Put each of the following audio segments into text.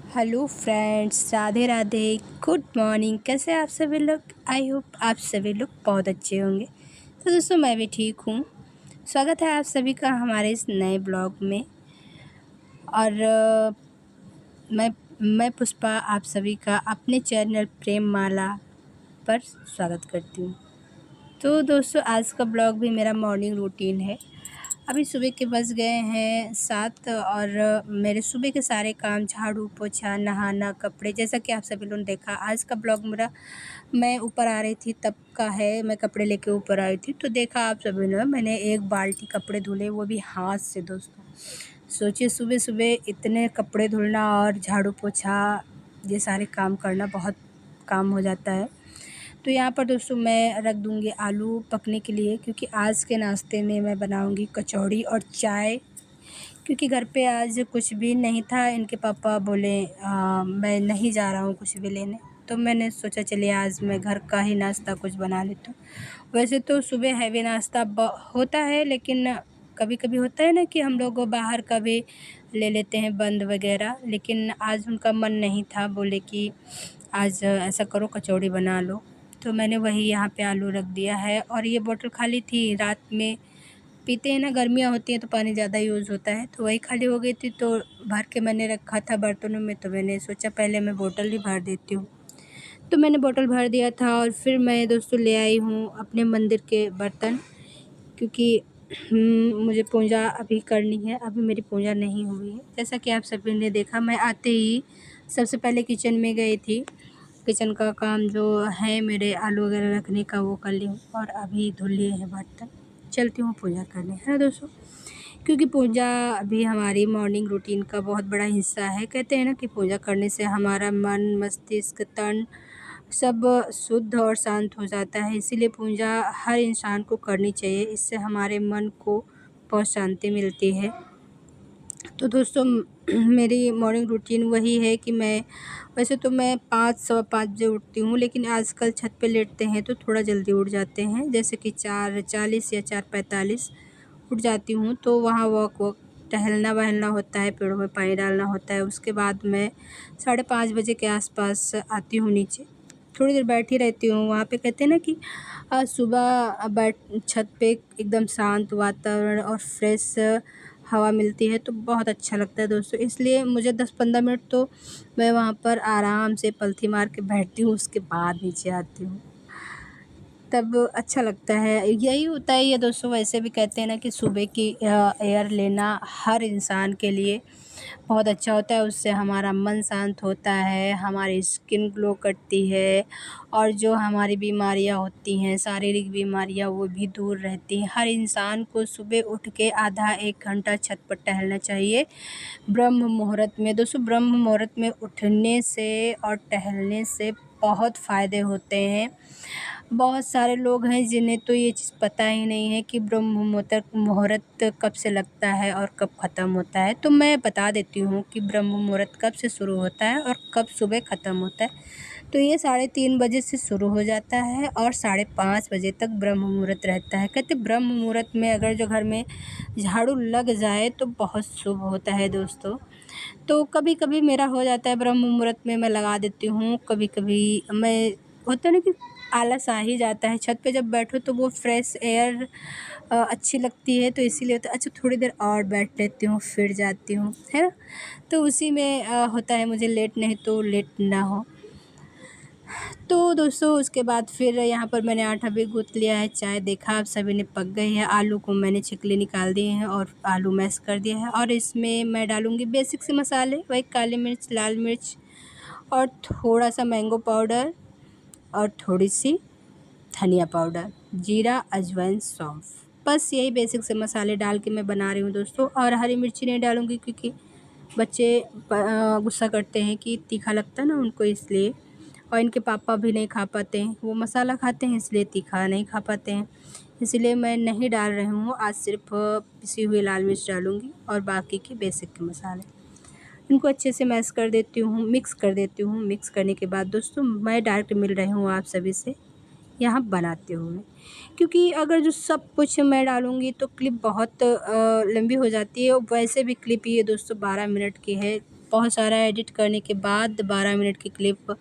Hello friends, Radhe Radhe. Good morning. कैसे हैं आप सभी लोग? आई होप आप सभी लोग बहुत अच्छे होंगे। तो दोस्तों, मैं भी ठीक हूँ। स्वागत है आप सभी का हमारे इस नए ब्लॉग में। और मैं पुष्पा आप सभी का अपने चैनल प्रेम माला पर स्वागत करती हूँ। तो दोस्तों, आज का ब्लॉग भी मेरा मॉर्निंग रूटीन है। अभी सुबह के बज गए हैं 7 और मेरे सुबह के सारे काम, झाड़ू पोछा, नहाना, कपड़े, जैसा कि आप सभी लोगों ने देखा। आज का ब्लॉग मेरा, मैं ऊपर आ रही थी तब का है। मैं कपड़े लेके ऊपर आई थी तो देखा आप सभी ने, मैंने एक बाल्टी कपड़े धुले, वो भी हाथ से दोस्तों। सोचिए, सुबह सुबह इतने कपड़े धुलना और झाड़ू पोछा, ये सारे काम करना बहुत काम हो जाता है। तो यहाँ पर दोस्तों मैं रख दूँगी आलू पकने के लिए, क्योंकि आज के नाश्ते में मैं बनाऊँगी कचौड़ी और चाय। क्योंकि घर पे आज कुछ भी नहीं था। इनके पापा बोले मैं नहीं जा रहा हूँ कुछ भी लेने। तो मैंने सोचा चलिए आज मैं घर का ही नाश्ता कुछ बना लेती हूँ। वैसे तो सुबह हैवी नाश्ता होता है, लेकिन कभी कभी होता है ना कि हम लोग बाहर का भी ले लेते हैं बंद वगैरह। लेकिन आज उनका मन नहीं था, बोले कि आज ऐसा करो कचौड़ी बना लो। तो मैंने वही यहाँ पे आलू रख दिया है। और ये बोतल खाली थी, रात में पीते हैं ना, गर्मियाँ होती हैं तो पानी ज़्यादा यूज़ होता है, तो वही खाली हो गई थी। तो भर के मैंने रखा था बर्तनों में, तो मैंने सोचा पहले मैं बोतल ही भर देती हूँ। तो मैंने बोतल भर दिया था और फिर मैं दोस्तों ले आई हूँ अपने मंदिर के बर्तन, क्योंकि मुझे पूजा अभी करनी है। अभी मेरी पूजा नहीं हुई है। जैसा कि आप सभी ने देखा, मैं आते ही सबसे पहले किचन में गई थी। किचन का काम जो है मेरे आलू वगैरह रखने का, वो कर ली हूँ और अभी धुल लिए हैं बर्तन। चलती हूँ पूजा करने, है ना दोस्तों। क्योंकि पूजा अभी हमारी मॉर्निंग रूटीन का बहुत बड़ा हिस्सा है। कहते हैं ना कि पूजा करने से हमारा मन, मस्तिष्क, तन सब शुद्ध और शांत हो जाता है। इसीलिए पूजा हर इंसान को करनी चाहिए। इससे हमारे मन को बहुत शांति मिलती है। तो दोस्तों, मेरी मॉर्निंग रूटीन वही है कि वैसे तो मैं 5 सवा 5 बजे उठती हूँ, लेकिन आजकल छत पे लेटते हैं तो थोड़ा जल्दी उठ जाते हैं। जैसे कि 4:40 या 4:45 उठ जाती हूँ। तो वहाँ वॉक टहलना वहलना होता है, पेड़ों में पानी डालना होता है। उसके बाद मैं 5:30 बजे के आसपास आती हूँ नीचे। थोड़ी देर बैठी रहती हूँ वहाँ पे। कहते हैं ना कि सुबह बैठ छत पे एकदम शांत वातावरण और फ्रेश हवा मिलती है तो बहुत अच्छा लगता है दोस्तों। इसलिए मुझे 10-15 मिनट तो मैं वहाँ पर आराम से पलथी मार के बैठती हूँ, उसके बाद नीचे आती हूँ। तब अच्छा लगता है। यही होता है ये दोस्तों। वैसे भी कहते हैं ना कि सुबह की एयर लेना हर इंसान के लिए बहुत अच्छा होता है। उससे हमारा मन शांत होता है, हमारी स्किन ग्लो करती है और जो हमारी बीमारियां होती हैं, शारीरिक बीमारियां, वो भी दूर रहती हैं। हर इंसान को सुबह उठ के आधा 1 घंटा छत पर टहलना चाहिए ब्रह्म मुहूर्त में। दोस्तों, ब्रह्म मुहूर्त में उठने से और टहलने से बहुत फ़ायदे होते हैं। बहुत सारे लोग हैं जिन्हें तो ये चीज़ पता ही नहीं है कि ब्रह्म मुहूर्त कब से लगता है और कब ख़त्म होता है। तो मैं बता देती हूँ कि ब्रह्म मुहूर्त कब से शुरू होता है और कब सुबह ख़त्म होता है। तो ये 3:30 बजे से शुरू हो जाता है और 5:30 बजे तक ब्रह्म मुहूर्त रहता है। कहते ब्रह्म मुहूर्त में अगर जो घर में झाड़ू लग जाए तो बहुत शुभ होता है दोस्तों। तो कभी कभी मेरा हो जाता है ब्रह्म मुहूर्त में मैं लगा देती हूँ। कभी कभी मैं, होता है ना कि आलस आ ही जाता है। छत पे जब बैठो तो वो फ्रेश एयर अच्छी लगती है, तो इसीलिए होता है अच्छा थोड़ी देर और बैठ लेती हूँ फिर जाती हूँ, है ना। तो उसी में होता है मुझे लेट नहीं तो लेट ना हो। तो दोस्तों, उसके बाद फिर यहाँ पर मैंने आटा भी गूँथ लिया है। चाय देखा आप सभी ने पक गई है। आलू को मैंने छिकले निकाल दिए हैं और आलू मैश कर दिया है। और इसमें मैं डालूँगी बेसिक से मसाले, वही काली मिर्च, लाल मिर्च और थोड़ा सा मैंगो पाउडर और थोड़ी सी धनिया पाउडर, जीरा, अजवाइन, सौंफ। बस यही बेसिक से मसाले डाल के मैं बना रही हूँ दोस्तों। और हरी मिर्ची नहीं डालूँगी क्योंकि बच्चे गुस्सा करते हैं कि तीखा लगता है ना उनको, इसलिए। और इनके पापा भी नहीं खा पाते हैं, वो मसाला खाते हैं इसलिए तीखा नहीं खा पाते हैं। इसलिए मैं नहीं डाल रही हूँ। आज सिर्फ पिसी हुई लाल मिर्च डालूँगी और बाकी के बेसिक के मसाले। इनको अच्छे से मैश कर देती हूँ, मिक्स कर देती हूँ। मिक्स करने के बाद दोस्तों, मैं डायरेक्ट मिल रही हूँ आप सभी से यहाँ बनाते हुए, क्योंकि अगर जो सब कुछ मैं डालूँगी तो क्लिप बहुत लंबी हो जाती है। और वैसे भी क्लिप ये दोस्तों 12 मिनट की है। बहुत सारा एडिट करने के बाद 12 मिनट की क्लिप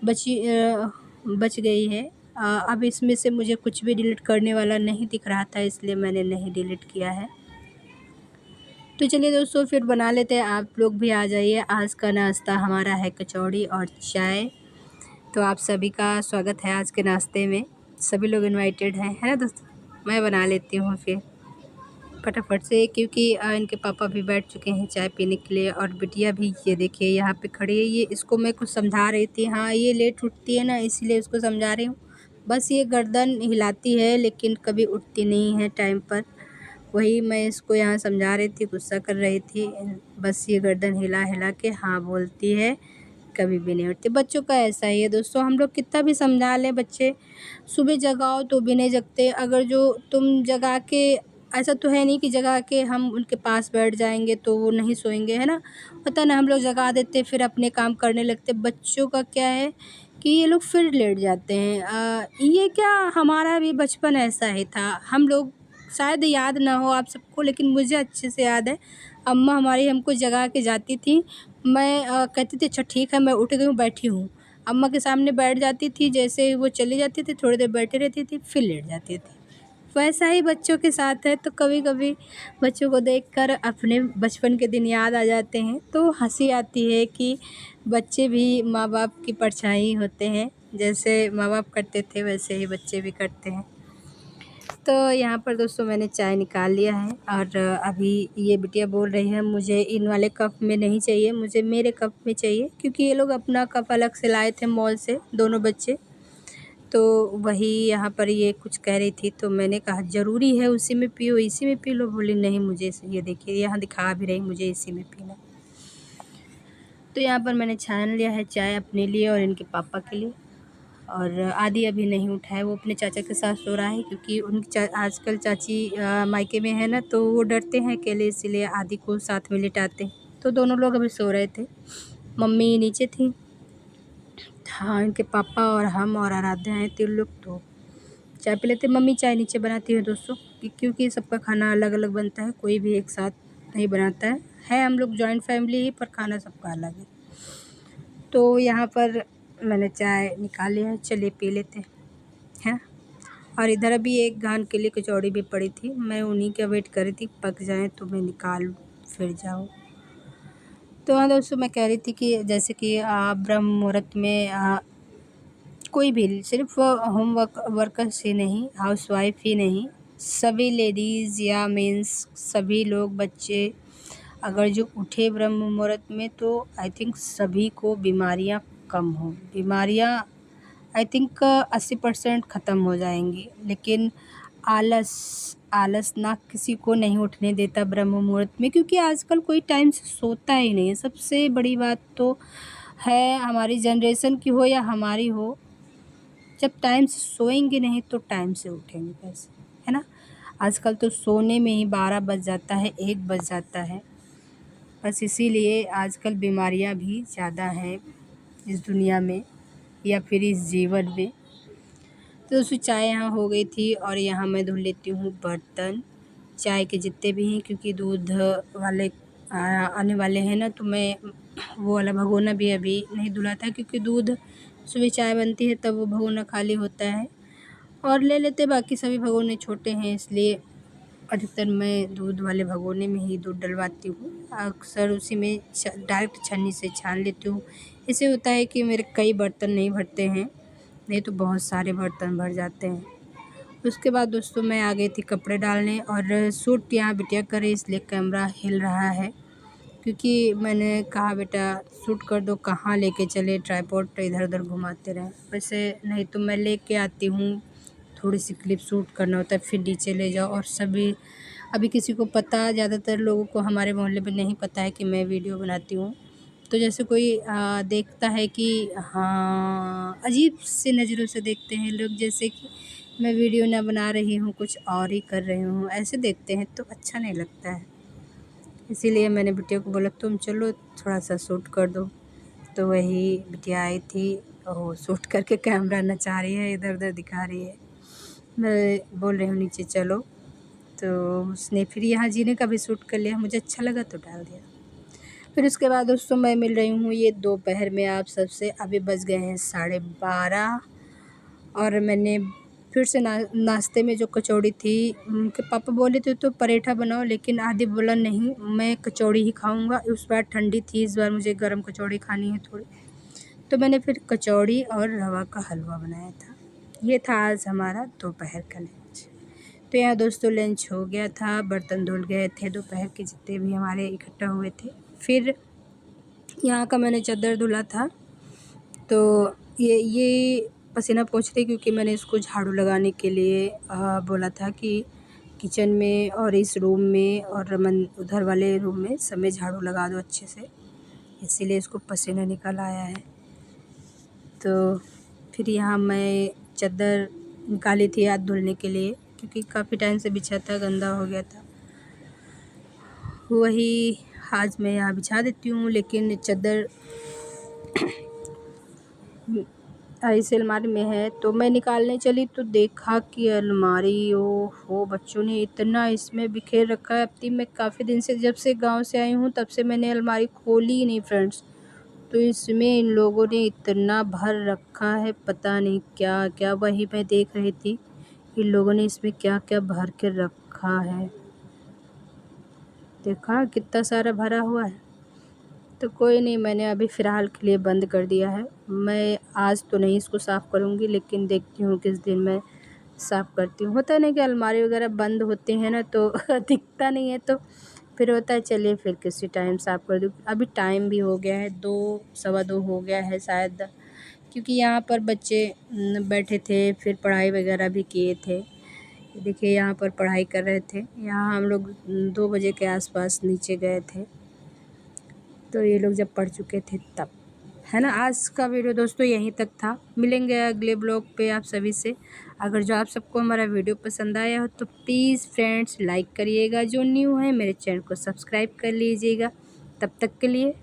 बच गई है। अब इसमें से मुझे कुछ भी डिलीट करने वाला नहीं दिख रहा था, इसलिए मैंने नहीं डिलीट किया है। तो चलिए दोस्तों, फिर बना लेते हैं, आप लोग भी आ जाइए। आज का नाश्ता हमारा है कचौड़ी और चाय। तो आप सभी का स्वागत है आज के नाश्ते में, सभी लोग इनवाइटेड हैं, है ना दोस्तों। मैं बना लेती हूँ फिर फटाफट से, क्योंकि इनके पापा भी बैठ चुके हैं चाय पीने के लिए, और बिटिया भी ये देखिए यहाँ पे खड़ी है। ये इसको मैं कुछ समझा रही थी। हाँ, ये लेट उठती है ना, इसलिए उसको समझा रही हूँ। बस ये गर्दन हिलाती है लेकिन कभी उठती नहीं है टाइम पर। वही मैं इसको यहाँ समझा रही थी, गुस्सा कर रही थी। बस ये गर्दन हिला हिला के हाँ बोलती है, कभी भी नहीं उठती। बच्चों का ऐसा ही है दोस्तों, हम लोग कितना भी समझा लें, बच्चे सुबह जगाओ तो भी नहीं जगते। अगर जो तुम जगा के, ऐसा तो है नहीं कि जगा के हम उनके पास बैठ जाएंगे तो वो नहीं सोएंगे, है ना। पता ना, हम लोग जगा देते फिर अपने काम करने लगते। बच्चों का क्या है कि ये लोग फिर लेट जाते हैं। ये क्या, हमारा भी बचपन ऐसा ही था। हम लोग, शायद याद ना हो आप सबको, लेकिन मुझे अच्छे से याद है। अम्मा हमारी हमको जगा के जाती थी। मैं कहती थी अच्छा ठीक है, मैं उठ गई हूँ, बैठी हूँ। अम्मा के सामने बैठ जाती थी, जैसे ही वो चली जाती थी थोड़ी देर बैठी रहती थी, फिर लेट जाती थी। वैसा ही बच्चों के साथ है। तो कभी कभी बच्चों को देखकर अपने बचपन के दिन याद आ जाते हैं, तो हंसी आती है कि बच्चे भी माँ बाप की परछाई होते हैं। जैसे माँ बाप करते थे वैसे ही बच्चे भी करते हैं। तो यहाँ पर दोस्तों मैंने चाय निकाल लिया है, और अभी ये बिटिया बोल रही है मुझे इन वाले कप में नहीं चाहिए, मुझे मेरे कप में चाहिए, क्योंकि ये लोग अपना कप अलग से लाए थे मॉल से, दोनों बच्चे। तो वही यहाँ पर ये कुछ कह रही थी, तो मैंने कहा ज़रूरी है उसी में पियो, इसी में पी लो। बोली नहीं, मुझे ये देखिए यहाँ दिखा भी रही, मुझे इसी में पीना। तो यहाँ पर मैंने छान लिया है चाय अपने लिए और इनके पापा के लिए। और आदि अभी नहीं उठा है, वो अपने चाचा के साथ सो रहा है, क्योंकि उनकी आजकल चाची मायके में है ना, तो वो डरते हैं अकेले, इसीलिए आदि को साथ में लिटाते हैं। तो दोनों लोग अभी सो रहे थे, मम्मी नीचे थी। हाँ, इनके पापा और हम और आराध्या हैं, 3 लोग। तो चाय पी लेते। मम्मी चाय नीचे बनाती है दोस्तों, क्योंकि सबका खाना अलग अलग बनता है, कोई भी एक साथ नहीं बनाता है। हम लोग जॉइंट फैमिली ही, पर खाना सबका अलग है। तो यहाँ पर मैंने चाय निकाल लिया है, चलिए पी लेते हैं। और इधर अभी एक घान के लिए कचौड़ी भी पड़ी थी, मैं उन्हीं का वेट कर रही थी, पक जाए तो मैं निकाल फिर जाऊँ। तो हाँ दोस्तों, मैं कह रही थी कि जैसे कि ब्रह्म मुहूर्त में कोई भी, सिर्फ होम वर्कर्स ही नहीं, हाउसवाइफ ही नहीं, सभी लेडीज़ या मीन्स सभी लोग, बच्चे अगर जो उठे ब्रह्म मुहूर्त में, तो आई थिंक सभी को बीमारियां कम हो। बीमारियां आई थिंक 80% ख़त्म हो जाएंगी। लेकिन आलस ना किसी को नहीं उठने देता ब्रह्म मुहूर्त में, क्योंकि आजकल कोई टाइम से सोता ही नहीं है। सबसे बड़ी बात तो है, हमारी जनरेशन की हो या हमारी हो, जब टाइम से सोएंगे नहीं तो टाइम से उठेंगे कैसे, है ना। आजकल तो सोने में ही 12 बज जाता है, 1 बज जाता है। बस इसीलिए आजकल बीमारियां भी ज़्यादा हैं इस दुनिया में, या फिर इस जीवन में। तो दोस्तों चाय यहाँ हो गई थी, और यहाँ मैं धुल लेती हूँ बर्तन, चाय के जितने भी हैं, क्योंकि दूध वाले आने वाले हैं ना, तो मैं वो वाला भगोना भी अभी नहीं धुला था, क्योंकि दूध सुबह चाय बनती है तब वो भगोना खाली होता है, और ले लेते बाकी सभी भगोने छोटे हैं, इसलिए अधिकतर मैं दूध वाले भगोने में ही दूध डलवाती हूँ। अक्सर उसी में डायरेक्ट छन्नी से छान लेती हूँ। इससे होता है कि मेरे कई बर्तन नहीं भरते हैं, नहीं तो बहुत सारे बर्तन भर जाते हैं। उसके बाद दोस्तों मैं आ गई थी कपड़े डालने, और शूट यहाँ बिटिया करे, इसलिए कैमरा हिल रहा है, क्योंकि मैंने कहा बेटा शूट कर दो, कहाँ लेके चले, ट्राइपॉड इधर उधर घुमाते रहें। वैसे नहीं तो मैं लेके आती हूँ, थोड़ी सी क्लिप शूट करना होता है, फिर नीचे ले जाओ। और सभी अभी किसी को पता, ज़्यादातर लोगों को हमारे मोहल्ले में नहीं पता है कि मैं वीडियो बनाती हूँ। तो जैसे कोई देखता है कि हाँ, अजीब सी नज़रों से देखते हैं लोग, जैसे कि मैं वीडियो ना बना रही हूँ, कुछ और ही कर रही हूँ, ऐसे देखते हैं, तो अच्छा नहीं लगता है। इसीलिए मैंने बिटिया को बोला तुम चलो थोड़ा सा शूट कर दो। तो वही बिटिया आई थी, और शूट करके कैमरा नचा रही है, इधर उधर दिखा रही है। मैं बोल रही हूँ नीचे चलो, तो उसने फिर यहाँ जीने का भी शूट कर लिया, मुझे अच्छा लगा तो डाल दिया। फिर उसके बाद दोस्तों मैं मिल रही हूँ ये दोपहर में आप सबसे। अभी बज गए हैं 12:30 और मैंने फिर से नाश्ते में जो कचौड़ी थी, उनके पापा बोले थे तो पराठा बनाओ, लेकिन आदि बोला नहीं मैं कचौड़ी ही खाऊंगा। उस बार ठंडी थी, इस बार मुझे गरम कचौड़ी खानी है थोड़ी, तो मैंने फिर कचौड़ी और रवा का हलवा बनाया था। ये था आज हमारा दोपहर का लंच। तो यहाँ दोस्तों लंच हो गया था, बर्तन धुल गए थे दोपहर के जितने भी हमारे इकट्ठा हुए थे। फिर यहाँ का मैंने चादर धुला था, तो ये पसीना पोंछ रही क्योंकि मैंने इसको झाड़ू लगाने के लिए बोला था कि किचन में और इस रूम में और उधर वाले रूम में सब में झाड़ू लगा दो अच्छे से, इसीलिए इसको पसीना निकल आया है। तो फिर यहाँ मैं चादर निकाली थी हाथ धुलने के लिए, क्योंकि काफ़ी टाइम से बिछा था, गंदा हो गया था। वही आज मैं यहाँ बिछा देती हूँ, लेकिन चादर ऐसे अलमारी में है। तो मैं निकालने चली तो देखा कि अलमारी हो बच्चों ने इतना इसमें बिखेर रखा है। अब मैं काफ़ी दिन से, जब से गांव से आई हूँ तब से मैंने अलमारी खोली ही नहीं फ्रेंड्स। तो इसमें इन लोगों ने इतना भर रखा है, पता नहीं क्या क्या। वही मैं देख रही थी इन लोगों ने इसमें क्या क्या भर के रखा है। देखा कितना सारा भरा हुआ है। तो कोई नहीं, मैंने अभी फ़िलहाल के लिए बंद कर दिया है। मैं आज तो नहीं इसको साफ़ करूँगी, लेकिन देखती हूँ किस दिन मैं साफ़ करती हूँ। होता है ना कि अलमारी वगैरह बंद होते हैं ना तो दिखता नहीं है, तो फिर होता है चलिए फिर किसी टाइम साफ़ कर दूँ। अभी टाइम भी हो गया है, 2 सवा 2 हो गया है शायद, क्योंकि यहाँ पर बच्चे बैठे थे, फिर पढ़ाई वगैरह भी किए थे। देखिए यहाँ पर पढ़ाई कर रहे थे। यहाँ हम लोग 2 बजे के आसपास नीचे गए थे, तो ये लोग जब पढ़ चुके थे तब, है ना। आज का वीडियो दोस्तों यहीं तक था। मिलेंगे अगले ब्लॉग पे आप सभी से। अगर जो आप सबको हमारा वीडियो पसंद आया हो तो प्लीज़ फ्रेंड्स लाइक करिएगा, जो न्यू है मेरे चैनल को सब्सक्राइब कर लीजिएगा। तब तक के लिए